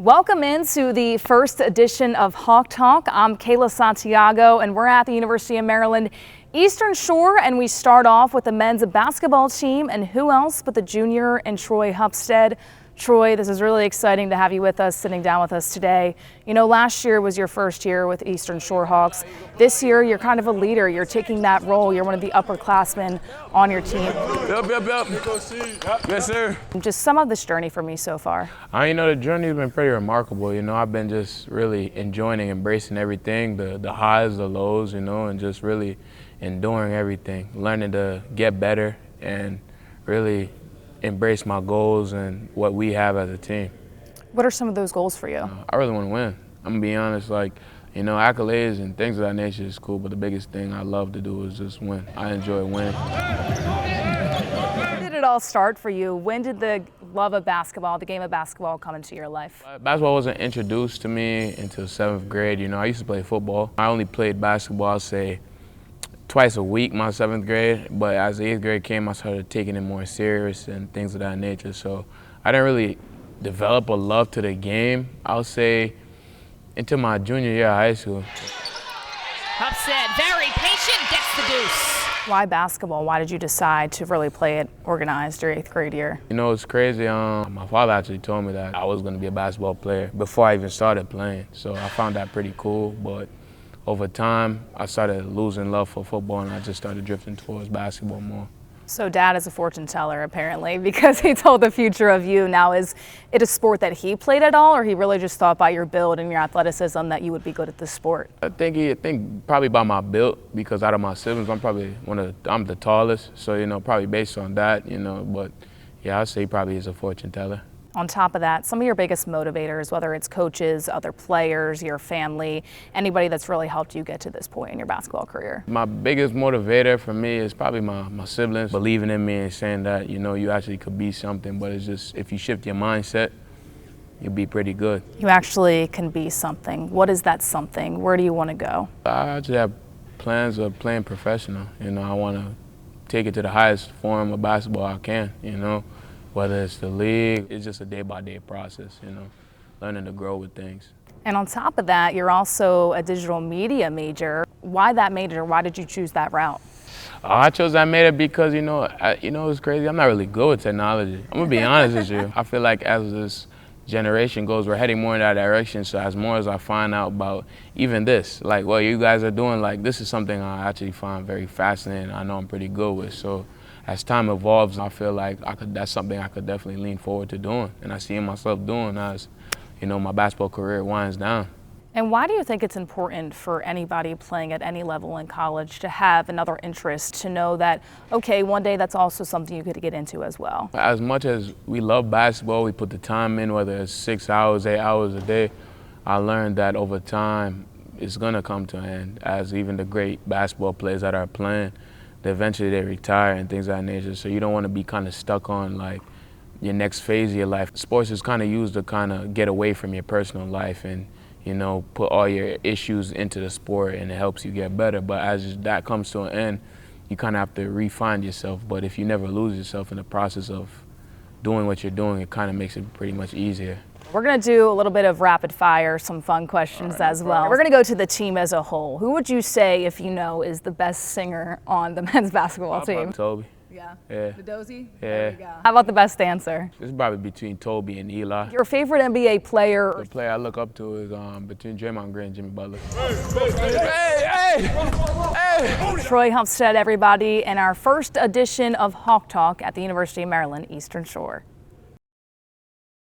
Welcome into the first edition of Hawk Talk. I'm Kayla Santiago, and we're at the University of Maryland Eastern Shore, and we start off with the men's basketball team, and who else but the junior and Troy Hupstead. Troy, this is really exciting to have you with us, sitting down with us today. You know, last year was your first year with Eastern Shore Hawks. This year, you're kind of a leader. You're taking that role. You're one of the upperclassmen on your team. Yep. Yes, sir. Just sum up this journey for me so far. You know, the journey has been pretty remarkable. You know, I've been just really enjoying and embracing everything, the highs, the lows, you know, and just really enduring everything, learning to get better and really embrace my goals and what we have as a team. What are some of those goals for you? I really want to win. I'm going to be honest, you know, accolades and things of that nature is cool, but the biggest thing I love to do is just win. I enjoy winning. When did it all start for you? When did the love of basketball, the game of basketball, come into your life? Basketball wasn't introduced to me until 7th grade. You know, I used to play football. I only played basketball, I'll say, twice a week my 7th grade, but as the 8th grade came, I started taking it more serious and things of that nature. So I didn't really develop a love to the game, I'll say, until my junior year of high school. Hupstead, very patient, gets the deuce. Why basketball? Why did you decide to really play it organized your 8th grade year? You know, it's crazy. My father actually told me that I was going to be a basketball player before I even started playing. So I found that pretty cool, but over time, I started losing love for football, and I just started drifting towards basketball more. So Dad is a fortune teller, apparently, because he told the future of you. Now, is it a sport that he played at all, or he really just thought by your build and your athleticism that you would be good at this sport? I think probably by my build, because out of my siblings, I'm the tallest. So, you know, probably based on that, you know, but yeah, I'd say probably he's a fortune teller. On top of that, some of your biggest motivators, whether it's coaches, other players, your family, anybody that's really helped you get to this point in your basketball career? My biggest motivator for me is probably my siblings believing in me and saying that, you know, you actually could be something, but it's just if you shift your mindset, you'll be pretty good. You actually can be something. What is that something? Where do you want to go? I actually have plans of playing professional. You know, I want to take it to the highest form of basketball I can, you know. Whether it's the league, it's just a day-by-day process, you know, learning to grow with things. And on top of that, you're also a digital media major. Why that major? Why did you choose that route? I chose that major because, you know, it's crazy. I'm not really good with technology. I'm going to be honest with you. I feel like as this generation goes, we're heading more in that direction. So as more as I find out about even this, like what you guys are doing, like this is something I actually find very fascinating. I know I'm pretty good with. So as time evolves, I feel like that's something I could definitely lean forward to doing, and I see myself doing as, you know, my basketball career winds down. And why do you think it's important for anybody playing at any level in college to have another interest, to know that, okay, one day that's also something you could get into as well? As much as we love basketball, we put the time in, whether it's 6 hours, 8 hours a day, I learned that over time, it's gonna come to an end, as even the great basketball players that are playing, eventually they retire and things of that nature. So you don't want to be kind of stuck on like your next phase of your life. Sports is kind of used to kind of get away from your personal life and, you know, put all your issues into the sport, and it helps you get better. But as that comes to an end, you kind of have to re-find yourself. But if you never lose yourself in the process of doing what you're doing, it kind of makes it pretty much easier. We're going to do a little bit of rapid fire, some fun questions as well. We're going to go to the team as a whole. Who would you say, if you know, is the best singer on the men's basketball team? Toby. Yeah. The Dozy? Yeah. There we go. How about the best dancer? It's probably between Toby and Eli. Your favorite NBA player? The player I look up to is between Draymond Green and Jimmy Butler. Hey! Troy Hupstead, everybody, in our first edition of Hawk Talk at the University of Maryland Eastern Shore.